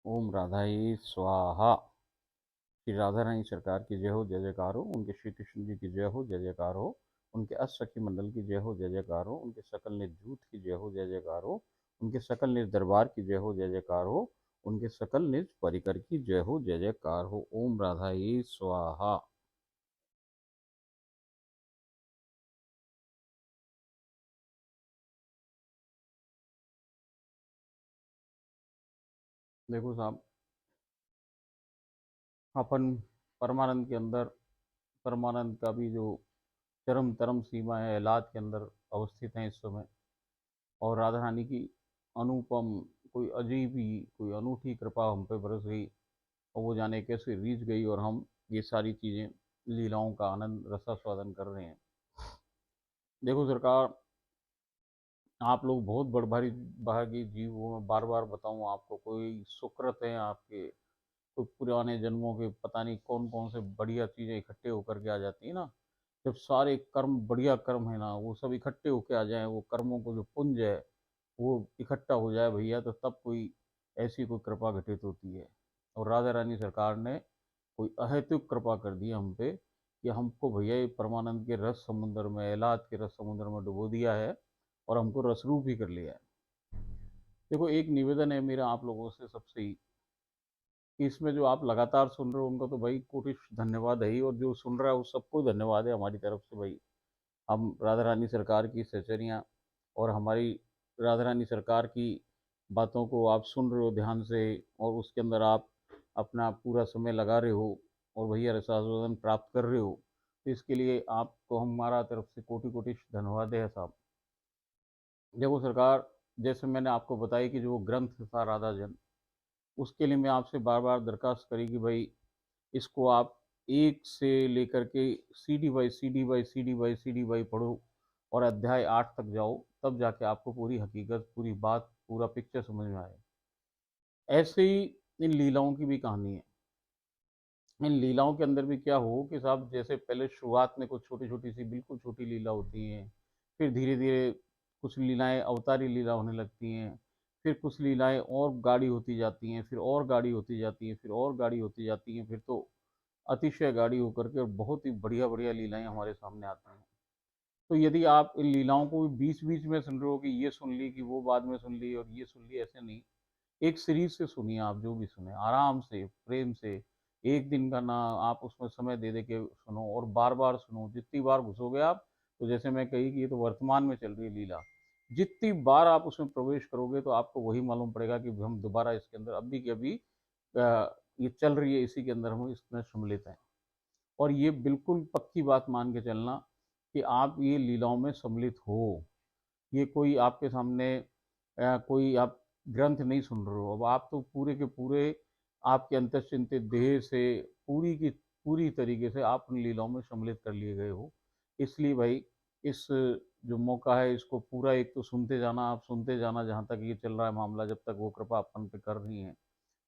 ओम राधाई स्वाहा। श्री राधा रानी सरकार की जय हो, जय जयकार हो। उनके श्री कृष्ण जी की जय हो, जय जयकार हो। उनके अष्टसखी मंडल की जय हो, जय जयकार हो। उनके सकल निर्जूत की जय हो, जय जयकार हो। उनके सकल निज दरबार की जय हो, जय जयकार हो। उनके सकल निज परिकर की जय हो, जय जयकार हो। ओम राधाई स्वाहा। देखो साहब, अपन परमानंद के अंदर, परमानंद का भी जो चरम तरम सीमा है एलाद के अंदर अवस्थित है इस समय। और राधा रानी की अनुपम, कोई अजीब ही, कोई अनूठी कृपा हम पे बरस गई। और वो जाने कैसे रीझ गई और हम ये सारी चीज़ें, लीलाओं का आनंद रसास्वादन कर रहे हैं। देखो सरकार, आप लोग बहुत बड़भारी भागी जीव हो। मैं बार बार बताऊं आपको, कोई सुकृत है आपके, कोई पुराने जन्मों के पता नहीं कौन कौन से बढ़िया चीज़ें इकट्ठे होकर के आ जाती है ना। जब सारे कर्म, बढ़िया कर्म है ना, वो सब इकट्ठे होके आ जाएं, वो कर्मों को जो पुंज है वो इकट्ठा हो जाए भैया, तो तब कोई ऐसी कोई कृपा घटित होती है। और राधा रानी सरकार ने कोई अहेतुक कृपा कर दी हम पे कि हमको भैया ये परमानंद के रस समुद्र में, एलाद के रस समुद्र में डुबो दिया है और हमको रसरूप ही कर लिया है। देखो, एक निवेदन है मेरा आप लोगों से सबसे ही, कि इसमें जो आप लगातार सुन रहे हो उनका तो भाई कोटि धन्यवाद है ही, और जो सुन रहा है उस सबको धन्यवाद है हमारी तरफ से भाई। हम राधा रानी सरकार की सचरियाँ और हमारी राधा रानी सरकार की बातों को आप सुन रहे हो ध्यान से, और उसके अंदर आप अपना पूरा समय लगा रहे हो और भैया रसास्वादन प्राप्त कर रहे हो, तो इसके लिए आपको हमारा तरफ से कोटि कोटि धन्यवाद है साहब। देखो सरकार, जैसे मैंने आपको बताया कि जो ग्रंथ था राधा जन, उसके लिए मैं आपसे बार बार दरखास्त करी कि भाई इसको आप एक से लेकर के CD by CD by CD by CD by पढ़ो और अध्याय 8 तक जाओ, तब जाके आपको पूरी हकीकत, पूरी बात, पूरा पिक्चर समझ में आए। ऐसे ही इन लीलाओं की भी कहानी है। इन लीलाओं के अंदर भी क्या हो कि साहब, जैसे पहले शुरुआत में कुछ छोटी छोटी सी, बिल्कुल छोटी लीला होती हैं, फिर धीरे धीरे कुछ लीलाएं अवतारी लीला होने लगती हैं, फिर कुछ लीलाएं और गाढ़ी होती जाती हैं, फिर और गाढ़ी होती जाती हैं, फिर और गाढ़ी होती जाती हैं, फिर तो अतिशय गाढ़ी होकर के और बहुत ही बढ़िया बढ़िया लीलाएं हमारे सामने आती हैं। तो यदि आप इन लीलाओं को भी बीच बीच में सुन रहे हो कि ये सुन ली, कि वो बाद में सुन ली और ये सुन ली, ऐसे नहीं। एक सीरीज से सुनिए, आप जो भी सुने आराम से, प्रेम से। एक दिन का ना आप उसमें समय दे दे के सुनो, और बार बार सुनो। जितनी बार घुसोगे आप, तो जैसे मैं कही कि ये तो वर्तमान में चल रही है लीला, जितनी बार आप उसमें प्रवेश करोगे तो आपको वही मालूम पड़ेगा कि हम दोबारा इसके अंदर अभी के अभी ये चल रही है, इसी के अंदर हम इसमें सम्मिलित हैं। और ये बिल्कुल पक्की बात मान के चलना कि आप ये लीलाओं में सम्मिलित हो। ये कोई आपके सामने कोई आप ग्रंथ नहीं सुन रहे हो। अब आप तो पूरे के पूरे आपके अंतश्चिंतित देह से पूरी की पूरी तरीके से आप उन लीलाओं में सम्मिलित कर लिए गए हो। इसलिए भाई, इस जो मौका है इसको पूरा एक तो सुनते जाना, आप सुनते जाना जहाँ तक ये चल रहा है मामला, जब तक वो कृपा अपन पे कर रही है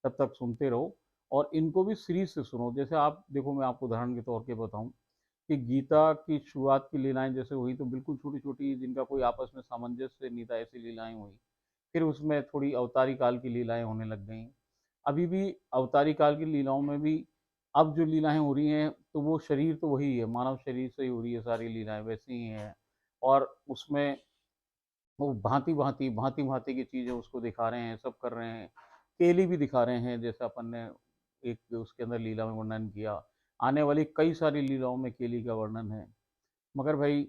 तब तक सुनते रहो। और इनको भी सीरीज से सुनो। जैसे आप देखो, मैं आपको उदाहरण के तौर पे बताऊं कि गीता की शुरुआत की लीलाएं जैसे हुई तो बिल्कुल छोटी छोटी, जिनका कोई आपस में सामंजस्य नहीं था, ऐसी लीलाएं हुई। फिर उसमें थोड़ी अवतारी काल की लीलाएं होने लग गई। अभी भी अवतारी काल की लीलाओं में भी अब जो लीलाएं हो रही हैं, तो वो शरीर तो वही है, मानव शरीर से ही हो रही है, सारी लीलाएं वैसी ही हैं। और उसमें वो भांति भांति भांति भांति की चीज़ें उसको दिखा रहे हैं, सब कर रहे हैं। केली भी दिखा रहे हैं, जैसे अपन ने एक उसके अंदर लीला में वर्णन किया। आने वाली कई सारी लीलाओं में केली का वर्णन है। मगर भाई,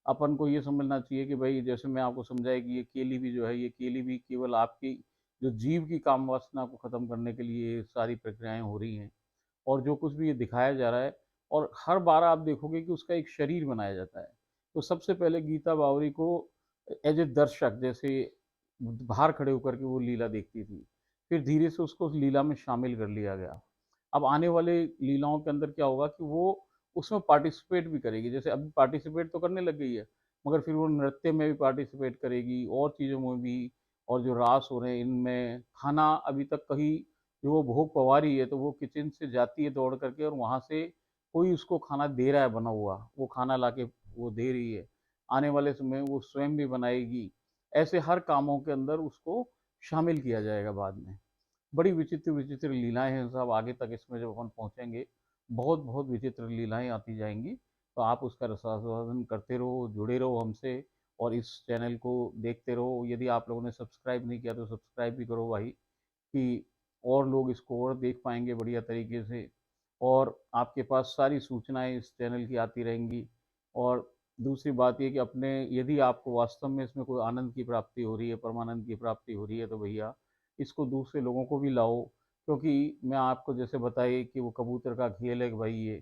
अपन को ये समझना चाहिए कि भाई, जैसे मैं आपको समझाया कि ये केली भी जो है, ये केली भी केवल आपकी जो जीव की काम वासना को ख़त्म करने के लिए ये सारी प्रक्रियाएं हो रही हैं। और जो कुछ भी ये दिखाया जा रहा है, और हर बार आप देखोगे कि उसका एक शरीर बनाया जाता है। तो सबसे पहले गीता बावरी को एज ए दर्शक जैसे बाहर खड़े होकर के वो लीला देखती थी, फिर धीरे से उसको उस लीला में शामिल कर लिया गया। अब आने वाले लीलाओं के अंदर क्या होगा कि वो उसमें पार्टिसिपेट भी करेगी। जैसे अभी पार्टिसिपेट तो करने लग गई है, मगर फिर वो नृत्य में भी पार्टिसिपेट करेगी, और चीज़ों में भी। और जो रास हो रहे हैं इनमें, खाना अभी तक कहीं जो वो भोग पवा रही है, तो वो किचन से जाती है दौड़ करके, और वहाँ से कोई उसको खाना दे रहा है बना हुआ, वो खाना ला के वो दे रही है। आने वाले समय में वो स्वयं भी बनाएगी। ऐसे हर कामों के अंदर उसको शामिल किया जाएगा बाद में। बड़ी विचित्र विचित्र लीलाएं हैं साहब, आगे तक इसमें जब अपन पहुंचेंगे बहुत बहुत विचित्र लीलाएं आती जाएंगी। तो आप उसका रसास्वादन करते रहो, जुड़े रहो हमसे, और इस चैनल को देखते रहो। यदि आप लोगों ने सब्सक्राइब नहीं किया तो सब्सक्राइब भी करो भाई, कि और लोग इसको और देख पाएंगे बढ़िया तरीके से, और आपके पास सारी सूचनाएं इस चैनल की आती रहेंगी। और दूसरी बात ये कि अपने, यदि आपको वास्तव में इसमें कोई आनंद की प्राप्ति हो रही है, परमानंद की प्राप्ति हो रही है, तो भैया इसको दूसरे लोगों को भी लाओ। क्योंकि मैं आपको जैसे बताइए कि वो कबूतर का खेल है कि भाई ये,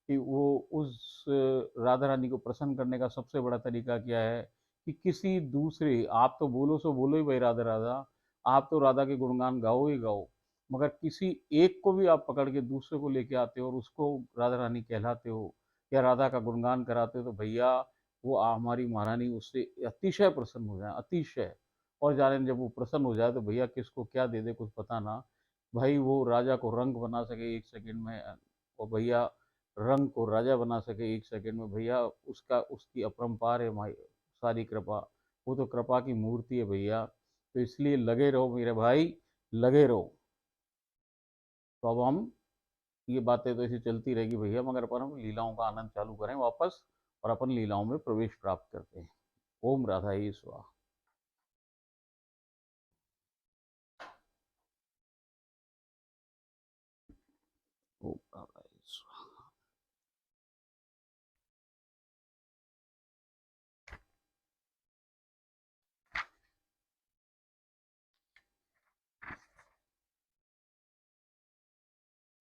कि वो उस राधा रानी को प्रसन्न करने का सबसे बड़ा तरीका क्या है, कि किसी दूसरे, आप तो बोलो सो बोलो ही भाई राधा राधा, आप तो राधा के गुणगान गाओ ही गाओ, मगर किसी एक को भी आप पकड़ के दूसरे को लेके आते हो और उसको राधा रानी कहलाते हो या राधा का गुणगान कराते हो, तो भैया वो हमारी महारानी उससे अतिशय प्रसन्न हो जाए, अतिशय। और जाने जब वो प्रसन्न हो जाए तो भैया किसको क्या दे दे कुछ पता ना। भाई वो राजा को रंग बना सके 1 सेकंड में, और भैया रंग को राजा बना सके 1 सेकंड में, भैया उसका, उसकी अपरंपार है भाई सारी कृपा। वो तो कृपा की मूर्ति है भैया। तो इसलिए लगे रहो मेरे भाई, लगे रहो। तो अब हम, ये बातें तो ऐसी चलती रहेगी भैया, मगर अपन हम लीलाओं का आनंद चालू करें वापस, और अपन लीलाओं में प्रवेश प्राप्त करते हैं। ओम राधा ही स्वाहा। ओम राधा ही स्वाहा।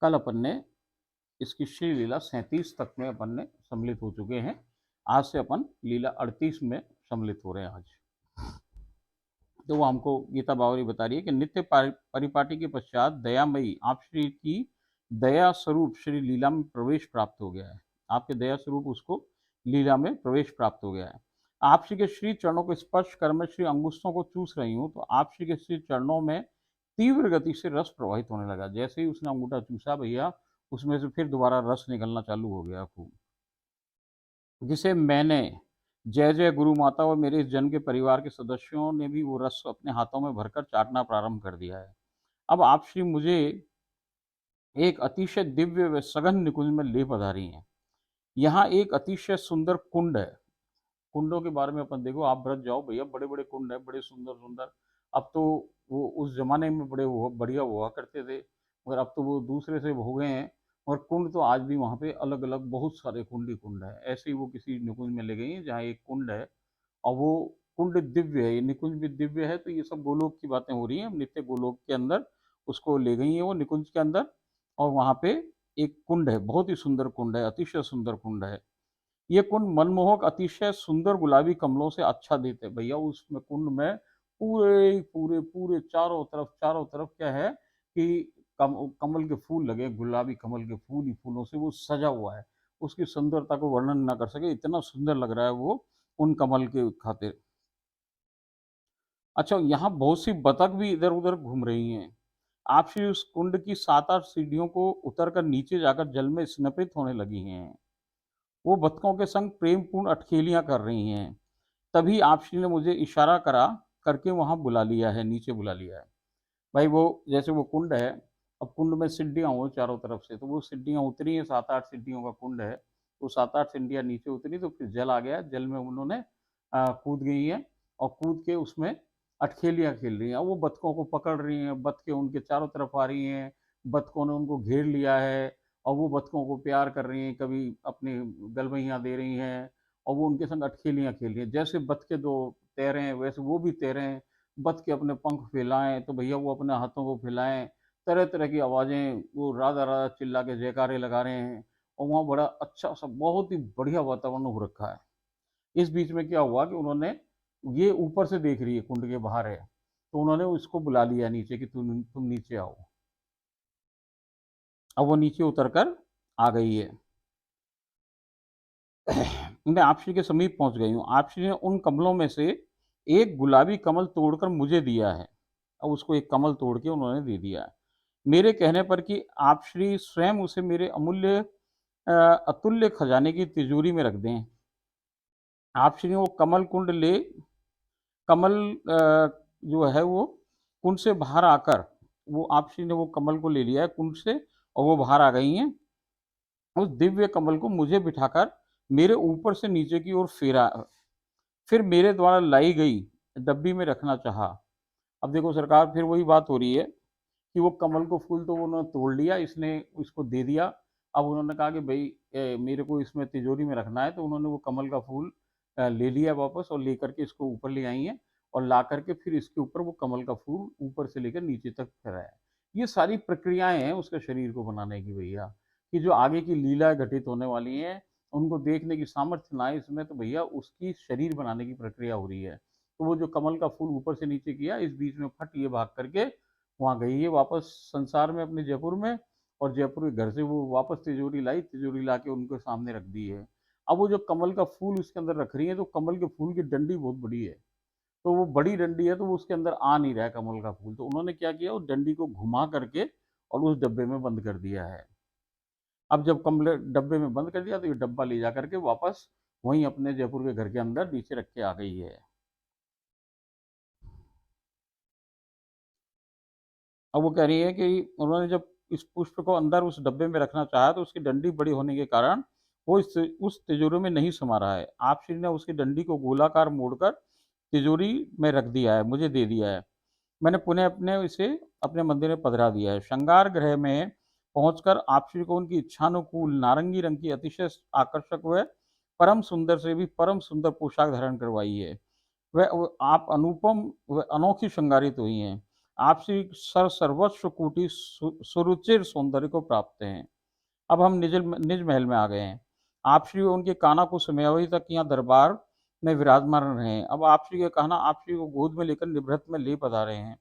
कल अपन ने इसकी श्री लीला 37 तक में अपन ने सम्मिलित हो चुके हैं। आज से अपन लीला 38 में सम्मिलित हो रहे हैं आज। तो वो हमको गीता बावरी बता रही है कि नित्य परिपाटी के पश्चात दयामयी आप श्री की दया स्वरूप श्री लीला में प्रवेश प्राप्त हो गया है। आपके दया स्वरूप उसको लीला में प्रवेश प्राप्त हो गया है। आप श्री के श्री चरणों को स्पर्श कर मैं श्री अंगुष्ठों को चूस रही हूँ, तो आप श्री के श्री चरणों में तीव्र गति से रस प्रवाहित होने लगा। जैसे ही उसने अंगूठा चूसा भैया, उसमें से फिर दोबारा रस निकलना चालू हो गया खूब, जिसे मैंने, जय जय गुरु माता और मेरे इस जन्म के परिवार के सदस्यों ने भी वो रस अपने हाथों में भरकर चाटना प्रारंभ कर दिया है। अब आप श्री मुझे एक अतिशय दिव्य व सघन निकुंज में ले पधारी हैं। यहाँ एक अतिशय सुंदर कुंड है। कुंडों के बारे में अपन देखो, आप ब्रज जाओ भैया, बड़े बड़े कुंड है, बड़े सुंदर सुंदर। अब तो वो उस जमाने में बड़े हुआ बढ़िया हुआ करते थे, मगर अब तो वो दूसरे से हो गए हैं। और कुंड तो आज भी वहाँ पे अलग अलग बहुत सारे कुंड ही कुंड है। ऐसे ही वो किसी निकुंज में ले गई हैं जहाँ एक कुंड है, और वो कुंड दिव्य है, ये निकुंज भी दिव्य है। तो ये सब गोलोक की बातें हो रही हैं, नित्य गोलोक के अंदर उसको ले गई है वो निकुंज के अंदर। और वहाँ पे एक कुंड है, बहुत ही सुंदर कुंड है, अतिशय सुंदर कुंड है। ये कुंड मनमोहक अतिशय सुंदर गुलाबी कमलों से आच्छादित है। भैया उसमें कुंड में पूरे पूरे पूरे चारों तरफ क्या है कि कमल के फूल लगे, गुलाबी कमल के फूल ही फूलों से वो सजा हुआ है। उसकी सुंदरता को वर्णन ना कर सके, इतना सुंदर लग रहा है वो उन कमल के खातिर। अच्छा, यहाँ बहुत सी बतख भी इधर उधर घूम रही हैं। आपसी उस कुंड की 7-8 सीढ़ियों को उतरकर नीचे जाकर जल में स्नपित होने लगी हैं। वो बतखों के संग प्रेमपूर्ण अटखेलियां कर रही हैं। तभी आपसी ने मुझे इशारा करा करके वहां बुला लिया है, नीचे बुला लिया है। भाई वो, जैसे वो कुंड है, अब कुंड में सीढ़ियाँ हो चारों तरफ से, तो वो सीढ़ियाँ उतरी हैं, 7-8 सीढ़ियों का कुंड है। वो 7-8 सीढ़ियाँ नीचे उतरी तो फिर जल आ गया, जल में उन्होंने कूद गई हैं, और कूद के उसमें अटखेलियाँ खेल रही हैं। वो बतखों को पकड़ रही हैं, बतखें उनके चारों तरफ आ रही हैं, बतखों ने उनको घेर लिया है, और वो बतखों को प्यार कर रही हैं, कभी अपनी गलवैयाँ दे रही हैं, और वो उनके संग अटखेलियाँ खेल रही हैं। जैसे बतखे दो तैरें हैं वैसे वो भी तैरें, बत के अपने पंख फैलाएं तो भैया वो अपने हाथों को फैलाएं, तरह तरह की आवाज़ें वो राधा राधा चिल्ला के जयकारे लगा रहे हैं। और वहाँ बड़ा अच्छा सा बहुत ही बढ़िया वातावरण हो रखा है। इस बीच में क्या हुआ कि उन्होंने, ये ऊपर से देख रही है कुंड के बाहर है, तो उन्होंने उसको बुला लिया नीचे कि तुम नीचे आओ। अब वो नीचे उतर कर आ गई है। मैं आपसी के समीप पहुंच गई हूँ। आपसी ने उन कमलों में से एक गुलाबी कमल तोड़कर मुझे दिया है। अब उसको एक कमल तोड़ के उन्होंने दे दिया है, मेरे कहने पर कि आप श्री स्वयं उसे मेरे अमूल्य अतुल्य खजाने की तिजोरी में रख दें। आप श्री वो कमल कुंड ले, कमल जो है वो कुंड से बाहर आकर वो आप श्री ने वो कमल को ले लिया है कुंड से और वो बाहर आ गई हैं। उस दिव्य कमल को मुझे बिठाकर मेरे ऊपर से नीचे की ओर फेरा, फिर मेरे द्वारा लाई गई डब्बी में रखना चाहा। अब देखो सरकार, फिर वही बात हो रही है कि वो कमल को फूल तो उन्होंने तोड़ लिया, इसने उसको दे दिया। अब उन्होंने कहा कि भाई मेरे को इसमें तिजोरी में रखना है, तो उन्होंने वो कमल का फूल ले लिया वापस और लेकर के इसको ऊपर ले आई हैं और ला करके फिर इसके ऊपर वो कमल का फूल ऊपर से लेकर नीचे तक फहराया है। ये सारी प्रक्रियाएं हैं उसके शरीर को बनाने की भैया, कि जो आगे की लीला घटित होने वाली हैं उनको देखने की सामर्थ्य ना है इसमें, तो भैया उसकी शरीर बनाने की प्रक्रिया हो रही है। तो वो जो कमल का फूल ऊपर से नीचे किया, इस बीच में फट ये भाग करके वहाँ गई है वापस संसार में अपने जयपुर में, और जयपुर के घर से वो वापस तिजोरी लाई, तिजोरी ला के उनके सामने रख दी है। अब वो जो कमल का फूल उसके अंदर रख रही है, तो कमल के फूल की डंडी बहुत बड़ी है, तो वो बड़ी डंडी है तो वो उसके अंदर आ नहीं रहा है कमल का फूल, तो उन्होंने क्या किया, उस डंडी को घुमा करके और उस डब्बे में बंद कर दिया है। अब जब कमले डब्बे में बंद कर दिया तो ये डब्बा ले जा करके वापस वहीं अपने जयपुर के घर के अंदर नीचे रख के आ गई है। अब वो कह रही है कि उन्होंने जब इस पुष्प को अंदर उस डब्बे में रखना चाहा तो उसकी डंडी बड़ी होने के कारण वो उस तिजोरी में नहीं समा रहा है। आप श्री ने उसकी डंडी को गोलाकार मोड़कर तिजोरी में रख दिया है, मुझे दे दिया है। मैंने पुनः अपने इसे अपने मंदिर में पधरा दिया है। श्रृंगार गृह में पहुंचकर आप श्री को उनकी इच्छानुकूल नारंगी रंग की अतिशय आकर्षक व परम सुंदर से भी परम सुंदर पोशाक धारण करवाई है। वह आप अनुपम व अनोखी श्रृंगारित हुई हैं। आप श्री सर्वस्व कोटि सुरुचिर सौंदर्य को प्राप्त हैं। अब हम निज महल में आ गए हैं। आप श्री उनके काना को समयावधि तक यहाँ दरबार में विराजमान रहे हैं। अब आप श्री के कहना आप श्री को गोद में लेकर निभृत में ले पधारे हैं।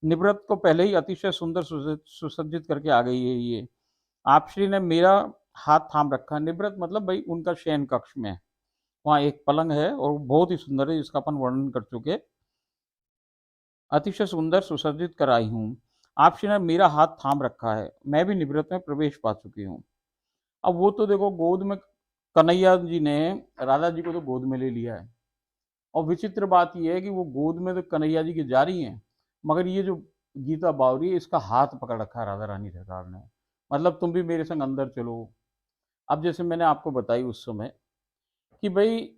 निवृत्त को पहले ही अतिशय सुंदर सुसज्जित करके आ गई है ये। आप श्री ने मेरा हाथ थाम रखा। निवृत्त मतलब भाई उनका शयन कक्ष में, वहाँ एक पलंग है और बहुत ही सुंदर है, जिसका अपन वर्णन कर चुके। अतिशय सुंदर सुसज्जित कराई हूँ। आप श्री ने मेरा हाथ थाम रखा है, मैं भी निवृत्त में प्रवेश पा चुकी हूँ। अब वो तो देखो गोद में कन्हैया जी ने राधा जी को तो गोद में ले लिया है, और विचित्र बात यह है कि वो गोद में तो कन्हैया जी की जा रही हैं, मगर ये जो गीता बावरी है इसका हाथ पकड़ रखा है राधा रानी सरकार ने, मतलब तुम भी मेरे संग अंदर चलो। अब जैसे मैंने आपको बताई उस समय कि भाई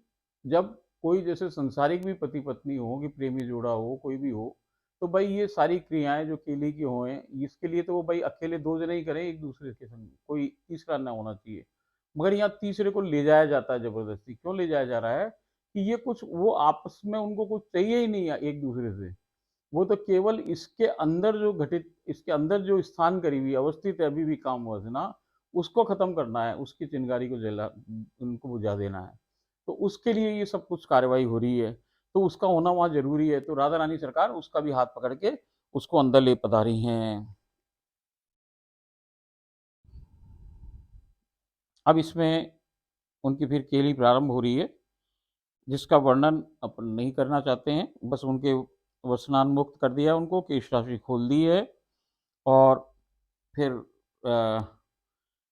जब कोई जैसे संसारिक भी पति पत्नी हो, कि प्रेमी जोड़ा हो, कोई भी हो, तो भाई ये सारी क्रियाएं जो केले की हों, इसके लिए तो वो भाई अकेले दो जने ही करें एक दूसरे के संग, कोई तीसरा ना होना चाहिए। मगर यहाँ तीसरे को ले जाया जाता है जबरदस्ती, क्यों ले जाया जा रहा है कि ये कुछ वो आपस में उनको कुछ चाहिए ही नहीं है एक दूसरे से, वो तो केवल इसके अंदर जो घटित, इसके अंदर जो स्थान करी हुई अवस्थित है अभी भी काम वासना, उसको खत्म करना है, उसकी चिंगारी को जला, उनको बुझा देना है। तो उसके लिए ये सब कुछ कार्रवाई हो रही है, तो उसका होना वहाँ जरूरी है। तो राधा रानी सरकार उसका भी हाथ पकड़ के उसको अंदर ले पधारी हैं। अब इसमें उनकी फिर केली प्रारंभ हो रही है, जिसका वर्णन अपन नहीं करना चाहते हैं, बस उनके वसनान्मुक्त कर दिया उनको, केश राशि खोल दी है, और फिर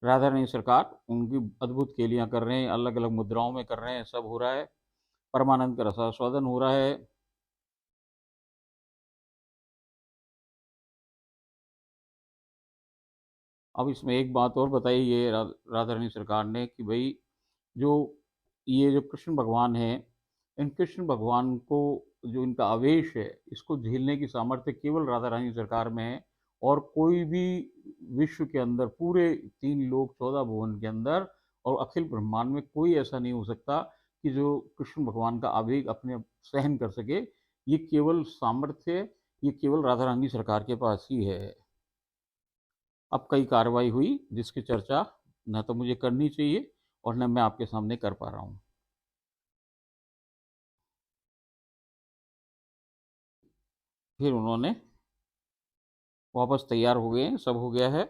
राधा रानी सरकार उनकी अद्भुत केलियां कर रहे हैं, अलग अलग मुद्राओं में कर रहे हैं, सब हो रहा है, परमानंद का रसास्वादन हो रहा है। अब इसमें एक बात और बताई ये राधा रानी सरकार ने कि भाई जो ये जो कृष्ण भगवान है, इन कृष्ण भगवान को जो इनका आवेश है इसको झेलने की सामर्थ्य केवल राधा रानी सरकार में है, और कोई भी विश्व के अंदर, पूरे 3 लोक 14 भुवन के अंदर और अखिल ब्रह्मांड में कोई ऐसा नहीं हो सकता कि जो कृष्ण भगवान का आवेग अपने सहन कर सके। ये केवल सामर्थ्य, ये केवल राधा रानी सरकार के पास ही है। अब कई कार्रवाई हुई जिसकी चर्चा न तो मुझे करनी चाहिए और न मैं आपके सामने कर पा रहा हूँ। फिर उन्होंने वापस तैयार हो गए, सब हो गया है।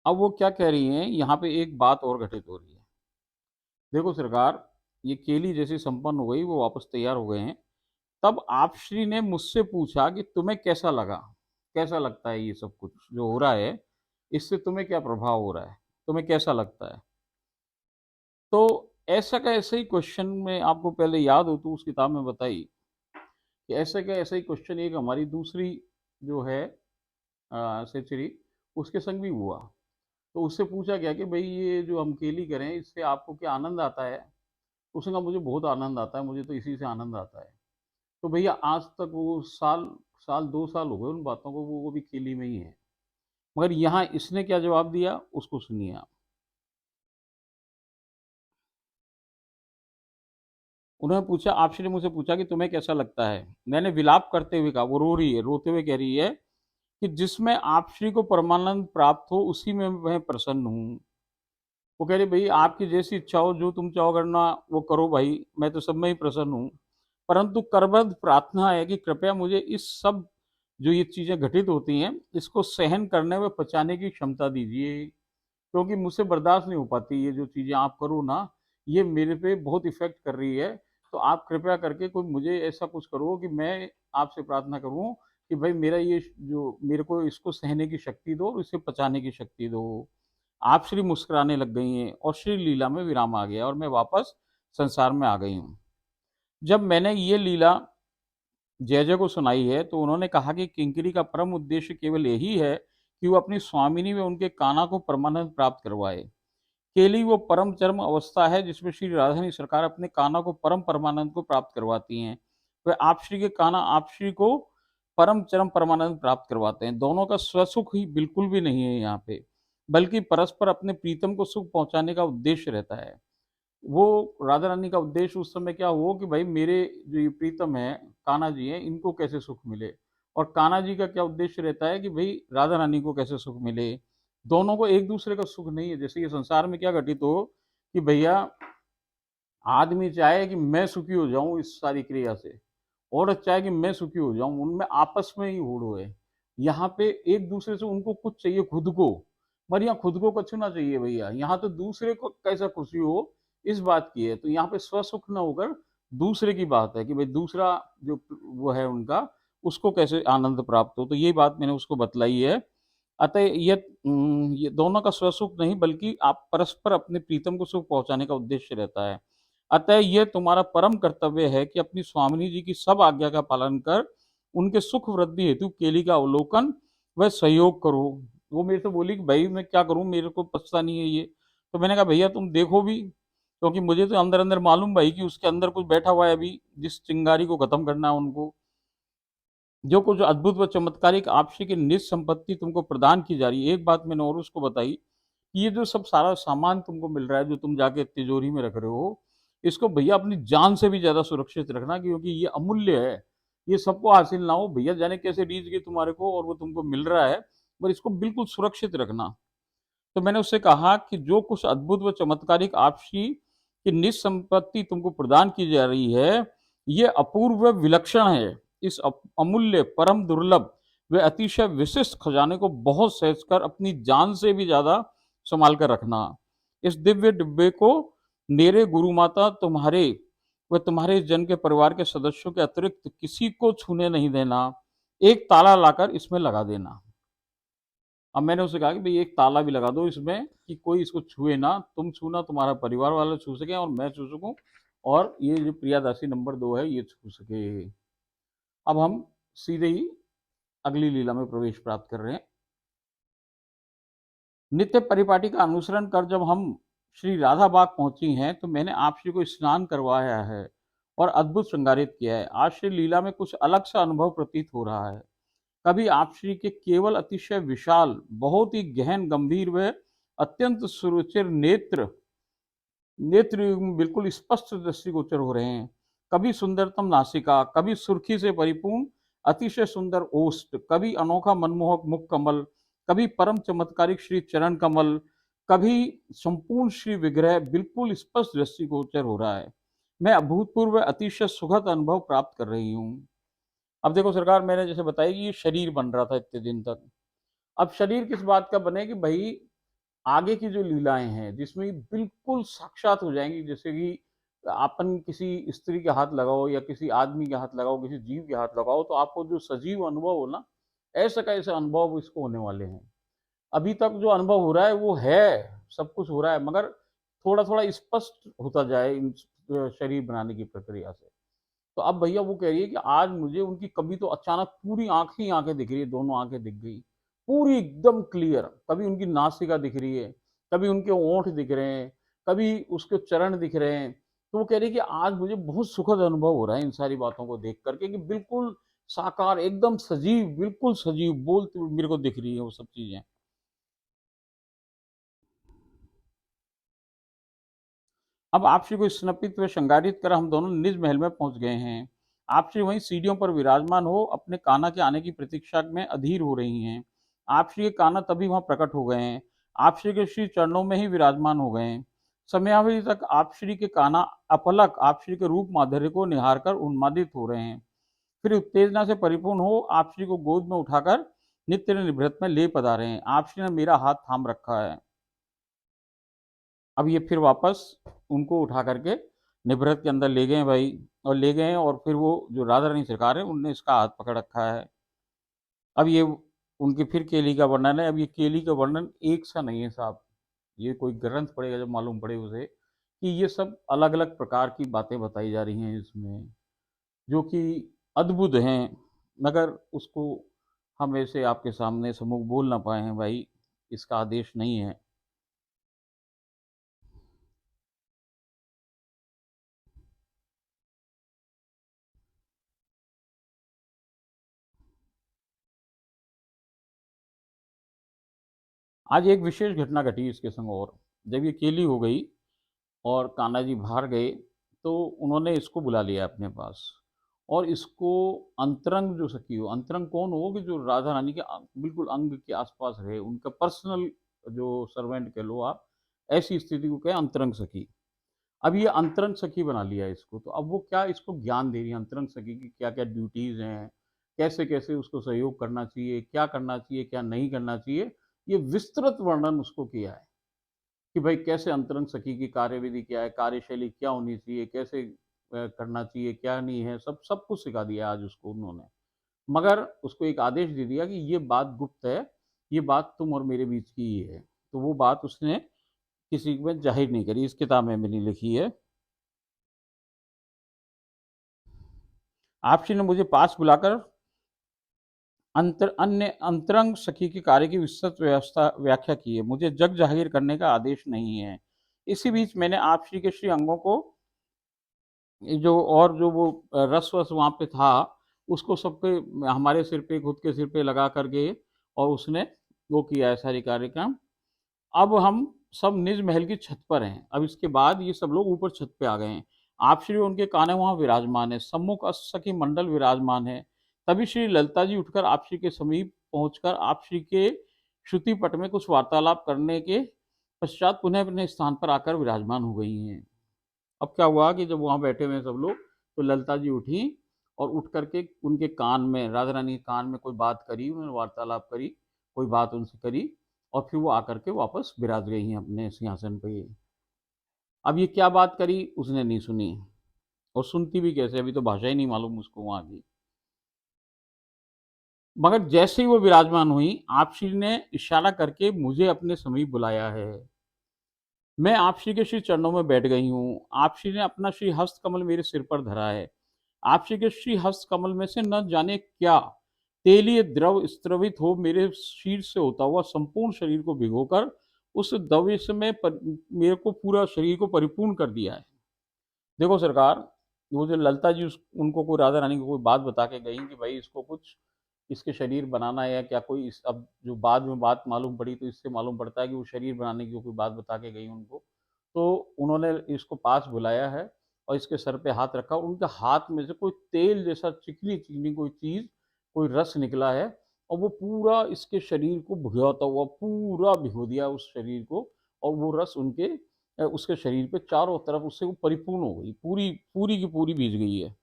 अब वो क्या कह रही हैं, यहाँ पे एक बात और घटित हो रही है। देखो सरकार, ये केली जैसी संपन्न हो गई, वो वापस तैयार हो गए हैं। तब आप श्री ने मुझसे पूछा कि तुम्हें कैसा लगा, कैसा लगता है ये सब कुछ जो हो रहा है, इससे तुम्हें क्या प्रभाव हो रहा है, तुम्हें कैसा लगता है। तो ऐसा का ऐसा ही क्वेश्चन में आपको पहले याद हो तो उस किताब में बताई कि ऐसे का ऐसा ही क्वेश्चन एक हमारी दूसरी जो है सेंचुरी उसके संग भी हुआ। तो उससे पूछा गया कि भाई ये जो हम केली करें इससे आपको क्या आनंद आता है? उसने कहा मुझे बहुत आनंद आता है, मुझे तो इसी से आनंद आता है। तो भैया आज तक वो साल 2 साल हो गए उन बातों को, वो भी केली में ही है। मगर यहाँ इसने क्या जवाब दिया उसको सुनिए आप। उन्होंने पूछा, आपसे ने मुझसे पूछा कि तुम्हें कैसा लगता है? मैंने विलाप करते हुए कहा, वो रो रही है, रोते हुए कह रही है कि जिसमें आप श्री को परमानंद प्राप्त हो उसी में मैं प्रसन्न हूँ। वो कह रही भाई आपकी जैसी इच्छा हो, जो तुम चाहो करना वो करो भाई, मैं तो सब में ही प्रसन्न हूँ। परंतु करबद्ध प्रार्थना है कि कृपया मुझे इस सब जो ये चीजें घटित होती हैं इसको सहन करने व पचाने की क्षमता दीजिए, क्योंकि मुझसे बर्दाश्त नहीं हो पाती ये जो चीजें आप करो ना, ये मेरे पे बहुत इफेक्ट कर रही है। तो आप कृपया करके कोई मुझे ऐसा कुछ करो कि मैं आपसे प्रार्थना करूं कि भाई मेरा ये जो मेरे को इसको सहने की शक्ति दो और इसे पचाने की शक्ति दो। आप श्री मुस्कुराने लग गई हैं और श्री लीला में विराम आ गया और मैं वापस संसार में आ गई हूँ। जब मैंने ये लीला जय जय को सुनाई है तो उन्होंने कहा कि किंकरी का परम उद्देश्य केवल यही है कि वो अपनी स्वामिनी व उनके काना को परमानंद प्राप्त करवाए। केली वो परम चरम अवस्था है जिसमें श्री राधानी सरकार अपने काना को परम परमानंद को प्राप्त करवाती हैं। वह आप श्री के काना आप श्री को परम चरम परमानंद प्राप्त करवाते हैं। दोनों का स्वसुख ही बिल्कुल भी नहीं है यहाँ पे, बल्कि परस्पर अपने प्रीतम को सुख पहुंचाने का उद्देश्य रहता है। वो राधा रानी का उद्देश्य उस समय क्या हो कि भाई मेरे जो ये प्रीतम है कान्हा जी हैं इनको कैसे सुख मिले, और कान्हा जी का क्या उद्देश्य रहता है कि भाई राधा रानी को कैसे सुख मिले। दोनों को एक दूसरे का सुख नहीं है। जैसे ये संसार में क्या घटित हो कि भैया आदमी चाहे कि मैं सुखी हो जाऊं इस सारी क्रिया से, औरत चाहे कि मैं सुखी हो जाऊं, उनमें आपस में ही होड़ है। यहाँ पे एक दूसरे से उनको कुछ चाहिए खुद को, पर यहाँ खुद को कछु ना चाहिए भैया, यहाँ तो दूसरे को कैसा खुशी हो इस बात की है। तो यहाँ पे स्वसुख न होकर दूसरे की बात है कि भाई दूसरा जो वो है उनका उसको कैसे आनंद प्राप्त हो। तो ये बात मैंने उसको बतलाई है। अतः ये दोनों का स्वसुख नहीं बल्कि आप परस्पर अपने प्रीतम को सुख पहुंचाने का उद्देश्य रहता है। अतः यह तुम्हारा परम कर्तव्य है कि अपनी स्वामिनी जी की सब आज्ञा का पालन कर उनके सुख वृद्धि हेतु केली का अवलोकन व सहयोग करो। वो मेरे से बोली कि भाई मैं क्या करूं, मेरे को पछता नहीं है ये। तो मैंने कहा भैया तुम देखो भी, क्योंकि मुझे तो अंदर अंदर मालूम भाई कि उसके अंदर कुछ बैठा हुआ है अभी, जिस चिंगारी को खत्म करना है उनको। जो कुछ अद्भुत व चमत्कारिक आपसी की निज संपत्ति तुमको प्रदान की जा रही है। एक बात मैंने और उसको बताई कि ये जो सब सारा सामान तुमको मिल रहा है जो तुम जाके तिजोरी में रख रहे हो, इसको भैया अपनी जान से भी ज्यादा सुरक्षित रखना, क्योंकि ये अमूल्य है। ये सबको हासिल ना हो भैया, जाने कैसे रीझ गई तुम्हारे को और वो तुमको मिल रहा है, पर इसको बिल्कुल सुरक्षित रखना। तो मैंने उससे कहा कि जो कुछ अद्भुत व चमत्कारिक आपसी की निज संपत्ति तुमको प्रदान की जा रही है, ये अपूर्व व विलक्षण है। इस अमूल्य परम दुर्लभ व अतिशय विशिष्ट खजाने को बहुत सहज कर अपनी जान से भी ज्यादा संभाल कर रखना। इस दिव्य डिब्बे को मेरे गुरु माता तुम्हारे व तुम्हारे जन के परिवार के सदस्यों के अतिरिक्त किसी को छूने नहीं देना। एक ताला लाकर इसमें लगा देना। अब मैंने उससे कहा कि भाई एक ताला भी लगा दो इसमें कि कोई इसको छुए ना, तुम छूना, तुम्हारा परिवार वाले छू सके और मैं छू सकूं, और ये जो प्रियादासी नंबर 2 है ये छू सके। अब हम सीधे ही अगली लीला में प्रवेश प्राप्त कर रहे हैं। नित्य परिपाटी का अनुसरण कर जब हम श्री राधा बाग पहुंची हैं तो मैंने आप श्री को स्नान करवाया है और अद्भुत श्रृंगारित किया है। आज श्री लीला में कुछ अलग सा अनुभव प्रतीत हो रहा है। कभी आप श्री के केवल अतिशय विशाल, बहुत ही गहन गंभीर व अत्यंत सुरुचिर नेत्र नेत्र बिल्कुल स्पष्ट दृष्टिगोचर हो रहे हैं। कभी सुंदरतम नासिका, कभी सुर्खी से परिपूर्ण अतिशय सुंदर ओष्ठ, कभी अनोखा मनमोहक मुख कमल, कभी परम चमत्कारिक श्री चरण कमल, कभी संपूर्ण श्री विग्रह बिल्कुल स्पष्ट दृष्टिगोचर हो रहा है। मैं अभूतपूर्व अतिशय सुखद अनुभव प्राप्त कर रही हूँ। अब देखो सरकार, मैंने जैसे बताया कि ये शरीर बन रहा था इतने दिन तक। अब शरीर किस बात का बने कि भाई आगे की जो लीलाएं हैं जिसमें बिल्कुल साक्षात हो जाएंगी, जैसे कि अपन किसी स्त्री के हाथ लगाओ या किसी आदमी के हाथ लगाओ, किसी जीव के हाथ लगाओ, तो आपको जो सजीव अनुभव हो ना, ऐसा का ऐसा अनुभव इसको होने वाले हैं। अभी तक जो अनुभव हो रहा है वो है, सब कुछ हो रहा है, मगर थोड़ा थोड़ा स्पष्ट होता जाए इन शरीर बनाने की प्रक्रिया से। तो अब भैया वो कह रही है कि आज मुझे उनकी कभी तो अचानक पूरी आँख ही आँखें दिख रही है, दोनों आँखें दिख गई। पूरी एकदम क्लियर, कभी उनकी नासिका दिख रही है, कभी उनके होंठ दिख रहे हैं, कभी उसके चरण दिख रहे हैं। तो वो कह रही है कि आज मुझे बहुत सुखद अनुभव हो रहा है इन सारी बातों को देख कर के कि बिल्कुल साकार, एकदम सजीव, बिल्कुल सजीव बोलती हुई मेरे को दिख रही है वो सब चीज़ें। अब आपसी को स्नपित व श्रृंगारित कर हम दोनों निज महल में पहुंच गए हैं। आपसी वहीं सीढ़ियों पर विराजमान हो अपने कान्हा के आने की प्रतीक्षा में अधीर हो रही हैं। आपसी के कान्हा तभी वहां प्रकट हो गए हैं। आपसी के श्री चरणों में ही विराजमान हो गए हैं। समयावधि तक आपश्री के कान्हा अपलक आपश्री के रूप माधुर्य को निहार कर उन्मादित हो रहे हैं। फिर उत्तेजना से परिपूर्ण हो आपश्री को गोद में उठाकर नित्य निभृत में ले पधारे हैं। आपश्री ने मेरा हाथ थाम रखा है। अब ये फिर वापस उनको उठा करके निभृत के अंदर ले गए भाई, और ले गए और फिर वो जो राधा रानी सरकार है उनने इसका हाथ पकड़ रखा है। अब ये उनकी फिर केली का वर्णन है। अब ये केली का वर्णन एक सा नहीं है साहब, ये कोई ग्रंथ पढ़ेगा जब मालूम पड़े उसे कि ये सब अलग अलग प्रकार की बातें बताई जा रही हैं इसमें, जो कि अद्भुत हैं, मगर उसको हम ऐसे आपके सामने समूह बोल ना पाए हैं भाई, इसका आदेश नहीं है। आज एक विशेष घटना घटी इसके संग, और जब ये केली हो गई और कान्हा जी बाहर गए तो उन्होंने इसको बुला लिया अपने पास, और इसको अंतरंग जो सखी हो, अंतरंग कौन हो कि जो राधा रानी के बिल्कुल अंग के आसपास रहे, उनका पर्सनल जो सर्वेंट कह लो आप, ऐसी स्थिति को कहें अंतरंग सखी। अब ये अंतरंग सखी बना लिया इसको, तो अब वो क्या इसको ज्ञान दे रही है अंतरंग सखी की, क्या क्या ड्यूटीज हैं, कैसे कैसे उसको सहयोग करना चाहिए, क्या करना चाहिए क्या नहीं करना चाहिए, ये विस्तृत वर्णन उसको किया है कि भाई कैसे अंतरंग सखी की कार्यविधि क्या है, कार्यशैली क्या होनी चाहिए, कैसे करना चाहिए क्या नहीं है, सब सब कुछ सिखा दिया आज उसको उन्होंने। मगर उसको एक आदेश दे दिया कि ये बात गुप्त है, ये बात तुम और मेरे बीच की ही है। तो वो बात उसने किसी में जाहिर नहीं करी, इस किताब में भी नहीं लिखी है। आपसी ने मुझे पास बुलाकर अन्य अंतरंग सखी के कार्य की विस्तृत व्यवस्था व्याख्या की है। मुझे जग जाहिर करने का आदेश नहीं है। इसी बीच मैंने आप श्री के श्री अंगों को जो, और जो वो रस वस वहाँ पे था, उसको सबके हमारे सिर पे, खुद के सिर पे लगा करके, और उसने वो किया है सारी कार्यक्रम। अब हम सब निज महल की छत पर हैं। अब इसके बाद ये सब लोग ऊपर छत पे आ गए हैं। आप श्री उनके कान्हा वहाँ विराजमान है, सम्मुख अष्टसखी मंडल विराजमान है। तभी श्री ललिता जी उठकर आप श्री के समीप पहुंचकर आप श्री के श्रुति पट में कुछ वार्तालाप करने के पश्चात पुनः अपने स्थान पर आकर विराजमान हो गई हैं। अब क्या हुआ कि जब वहाँ बैठे हुए हैं सब लोग, तो ललिता जी उठी और उठ करके उनके कान में, राधा रानी के कान में कोई बात करी, उन्होंने वार्तालाप करी, कोई बात उनसे करी, और फिर वो आकर के वापस विराज गई हैं अपने सिंहासन पे। अब ये क्या बात करी उसने नहीं सुनी, और सुनती भी कैसे, अभी तो भाषा ही नहीं मालूम उसको वहाँ की। मगर जैसे ही वो विराजमान हुई, आप श्री ने इशारा करके मुझे अपने समीप बुलाया है। मैं आप श्री के श्री चरणों में बैठ गई हूँ। आप श्री ने अपना श्री हस्त कमल मेरे सिर पर धरा है। आप श्री के श्री हस्त कमल में से न जाने क्या तेलीय द्रव स्त्रवित हो मेरे शीर से होता हुआ संपूर्ण शरीर को भिगोकर उस द्रव्य से मेरे को पूरा शरीर को परिपूर्ण कर दिया है। देखो सरकार, वो जो ललिता जी उनको कोई राधा रानी को कोई बात बता के गई कि भाई इसको कुछ इसके शरीर बनाना है या क्या कोई अब जो बाद में बात मालूम पड़ी तो इससे मालूम पड़ता है कि वो शरीर बनाने की कोई बात बता के गई उनको। तो उन्होंने इसको पास बुलाया है और इसके सर पे हाथ रखा, और उनके हाथ में से कोई तेल जैसा चिकनी चिकनी कोई चीज़, कोई रस निकला है, और वो पूरा इसके शरीर को भिगोता हुआ पूरा भिगो दिया उस शरीर को, और वो रस उसके शरीर पे चारों तरफ उससे वो परिपूर्ण हो गई, पूरी पूरी की पूरी भीज गई है।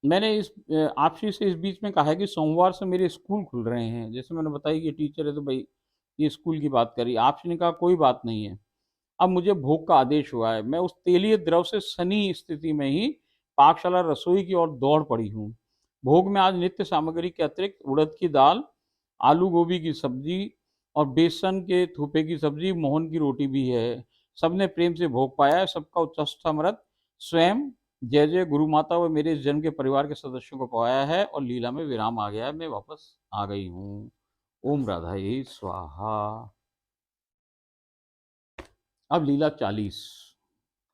मैंने इस आपसी से इस बीच में कहा है कि सोमवार से मेरे स्कूल खुल रहे हैं। जैसे मैंने बताया कि टीचर है तो भाई ये स्कूल की बात करी। आपसी ने कहा कोई बात नहीं है, अब मुझे भोग का आदेश हुआ है। मैं उस तेलीय द्रव से सनी स्थिति में ही पाकशाला रसोई की ओर दौड़ पड़ी हूँ। भोग में आज नित्य सामग्री के अतिरिक्त उड़द की दाल आलू गोभी की सब्जी और बेसन के थूपे की सब्जी, मोहन की रोटी भी है। सबने प्रेम से भोग पाया है, सबका उच्चष्टामृत स्वयं जय जय गुरु माता व मेरे इस जन्म के परिवार के सदस्यों को पवाया है और लीला में विराम आ गया है, मैं वापस आ गई हूँ। ओम राधाई स्वाहा। अब लीला 40।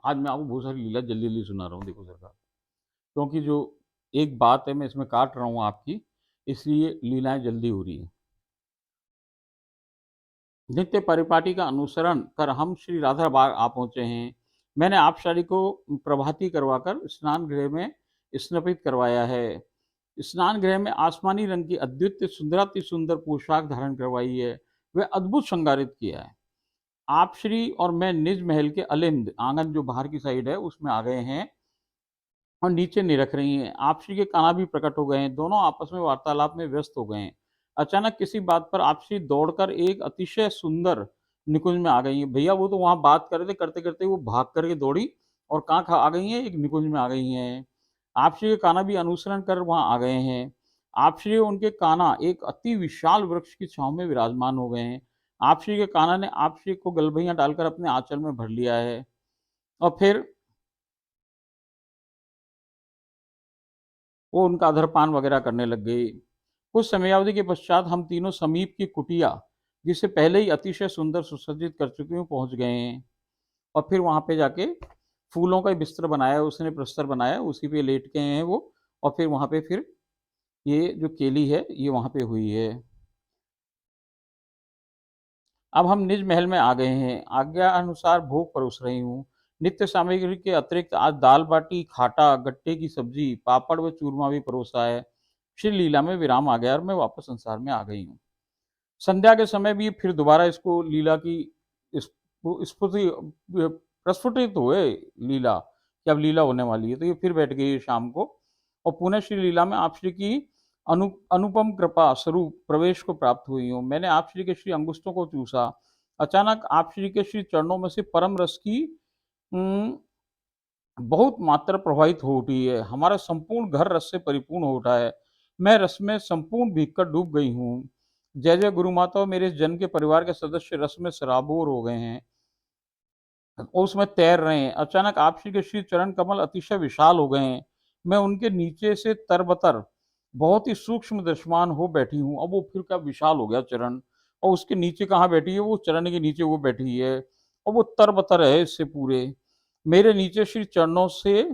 आज मैं आपको बहुत सारी लीला जल्दी जल्दी सुना रहा हूँ, देखो सरकार, क्योंकि जो एक बात है मैं इसमें काट रहा हूँ आपकी, इसलिए लीलाएं जल्दी हो रही है। नित्य परिपाटी का अनुसरण कर हम श्री राधा बाग आ पहुंचे हैं। मैंने आपशारी को प्रभाती करवाकर स्नान गृह में स्नापित करवाया है। स्नान गृह में आसमानी रंग की अद्वितीय सुंदराति सुंदर पोशाक धारण करवाई है, वह अद्भुत श्रृंगारित किया है। आप श्री और मैं निज महल के अलिंद आंगन जो बाहर की साइड है उसमें आ गए हैं और नीचे निरख रही हैं। आपसी के काना भी प्रकट हो गए हैं, दोनों आपस में वार्तालाप में व्यस्त हो गए हैं। अचानक किसी बात पर आपसी दौड़कर एक अतिशय सुंदर निकुंज में आ गई हैं। भैया वो तो वहां बात कर रहे थे, करते करते वो भाग करके दौड़ी और कहाँ आ गई हैं, एक निकुंज में आ गई हैं। आपसी के काना भी अनुसरण कर वहां आ गए हैं। आपसी उनके काना एक अति विशाल वृक्ष की छांव में विराजमान हो गए हैं। आपसी के काना ने आपसी को गलभैया डालकर अपने आंचल में भर लिया है और फिर वो उनका अधरपान वगैरह करने लग गई। कुछ समयावधि के पश्चात हम तीनों समीप की कुटिया, जिसे पहले ही अतिशय सुंदर सुसज्जित कर चुकी हूँ, पहुंच गए हैं। और फिर वहां पे जाके फूलों का बिस्तर बनाया, उसने प्रस्तर बनाया, उसी पे लेट गए हैं वो। और फिर वहां पे फिर ये जो केली है ये वहां पे हुई है। अब हम निज महल में आ गए हैं, आज्ञा अनुसार भोग परोस रही हूँ। नित्य सामग्री के अतिरिक्त आज दाल बाटी, खाटा, गट्टे की सब्जी, पापड़ व चूरमा भी परोसा है। श्री लीला में विराम आ गया और मैं वापस संसार में आ गई हूँ। संध्या के समय भी फिर दोबारा इसको लीला की स्फूर्ति प्रस्फुटित हुए लीला कि अब लीला होने वाली है, तो ये फिर बैठ गई शाम को और पुनः श्री लीला में आप श्री की अनुपम कृपा स्वरूप प्रवेश को प्राप्त हुई हूँ। मैंने आप श्री के श्री अंगुष्ठों को चूसा। अचानक आप श्री के श्री चरणों में से परम रस की बहुत मात्रा प्रवाहित हो उठी है। हमारा संपूर्ण घर रस से परिपूर्ण हो उठा है। मैं रस में संपूर्ण भीगकर डूब गई हूँ। जय जय गुरु माता और मेरे इस जन के परिवार के सदस्य रस में सराबोर हो गए हैं और उसमें तैर रहे हैं। अचानक आप श्री के श्री चरण कमल अतिशय विशाल हो गए हैं। मैं उनके नीचे से तरबतर बहुत ही सूक्ष्म दृश्यमान हो बैठी हूँ। अब वो फिर क्या विशाल हो गया चरण, और उसके नीचे कहाँ बैठी है, वो चरण के नीचे वो बैठी है और वो तरबतर है इससे पूरे। मेरे नीचे श्री चरणों से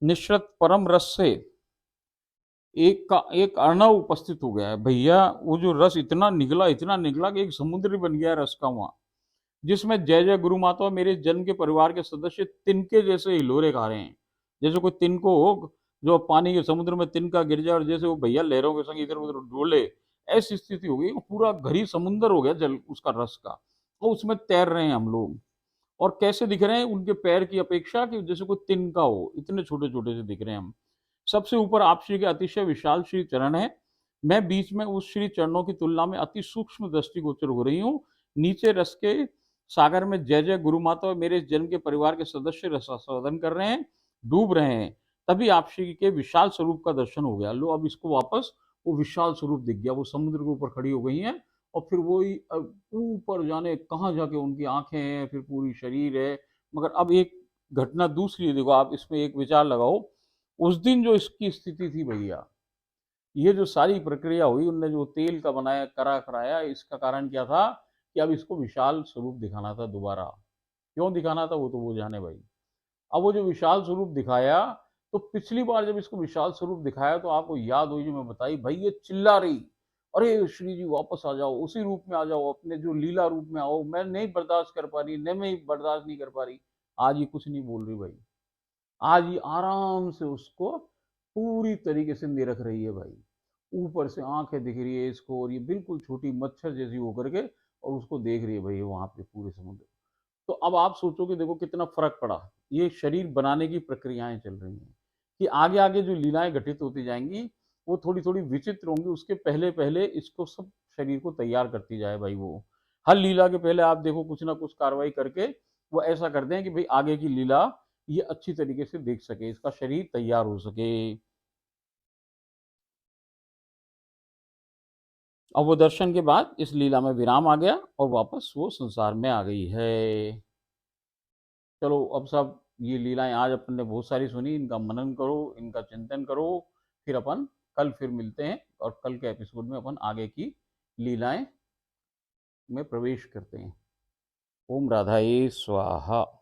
निश्चित परम रस से एक अर्णव उपस्थित हो गया है। भैया वो जो रस इतना निकला कि एक समुद्र बन गया है रस का वहां, जिसमें जय जय गुरु माता मेरे जन्म के परिवार के सदस्य तिनके जैसे हिलोरे खा रहे हैं। जैसे कोई तिनको हो जो पानी के समुद्र में तिनका गिर जाए और जैसे वो भैया लहरों के संग इधर उधर डोले, ऐसी स्थिति हो गई। पूरा घर ही समुद्र हो गया जल उसका रस का, और उसमें तैर रहे हैं हम लोग। और कैसे दिख रहे हैं, उनके पैर की अपेक्षा कि जैसे कोई तिनका हो, इतने छोटे छोटे से दिख रहे हैं हम। सबसे ऊपर आप श्री के अतिशय विशाल श्री चरण है। मैं बीच में उस श्री चरणों की तुलना में अति सूक्ष्म दृष्टिगोचर हो रही हूँ। नीचे रस के सागर में जय जय गुरु माता और मेरे जन्म के परिवार के सदस्य रसास्वादन कर रहे हैं, डूब रहे हैं। तभी आप श्री के विशाल स्वरूप का दर्शन हो गया। लो अब इसको वापस वो विशाल स्वरूप दिख गया। वो समुद्र के ऊपर खड़ी हो गई हैं और फिर वो ऊपर जाने कहाँ जाके उनकी आंखें हैं, फिर पूरी शरीर है। मगर अब एक घटना दूसरी देखो, आप इसमें एक विचार लगाओ। उस दिन जो इसकी स्थिति थी भैया, ये जो सारी प्रक्रिया हुई, उनने जो तेल का बनाया करा कराया, इसका कारण क्या था कि अब इसको विशाल स्वरूप दिखाना था दोबारा। क्यों दिखाना था वो तो वो जाने भाई। अब वो जो विशाल स्वरूप दिखाया, तो पिछली बार जब इसको विशाल स्वरूप दिखाया तो आपको याद हुई जो मैं बताई, भाई ये चिल्ला रही, अरे श्री जी वापस आ जाओ, उसी रूप में आ जाओ, अपने जो लीला रूप में आओ, मैं नहीं बर्दाश्त कर पा रही, नहीं मैं बर्दाश्त नहीं कर पा रही। आज ये कुछ नहीं बोल रही भाई। आज ये आराम से उसको पूरी तरीके से निरख रही है भाई। ऊपर से आंखें दिख रही है इसको, और ये बिल्कुल छोटी मच्छर जैसी होकर के और उसको देख रही है भाई वहां पे पूरे समुद्र। तो अब आप सोचो कि देखो कितना फर्क पड़ा। ये शरीर बनाने की प्रक्रियाएं चल रही हैं कि आगे आगे जो लीलाएं घटित होती जाएंगी वो थोड़ी थोड़ी विचित्र होंगी। उसके पहले पहले इसको सब शरीर को तैयार करती जाए भाई। वो हर लीला के पहले आप देखो कुछ ना कुछ कार्रवाई करके वो ऐसा करते हैं कि भाई आगे की लीला ये अच्छी तरीके से देख सके, इसका शरीर तैयार हो सके। अब वो दर्शन के बाद इस लीला में विराम आ गया और वापस वो संसार में आ गई है। चलो अब सब ये लीलाएँ आज अपन ने बहुत सारी सुनी, इनका मनन करो, इनका चिंतन करो, फिर अपन कल फिर मिलते हैं और कल के एपिसोड में अपन आगे की लीलाएँ में प्रवेश करते हैं। ओम राधाये स्वाहा।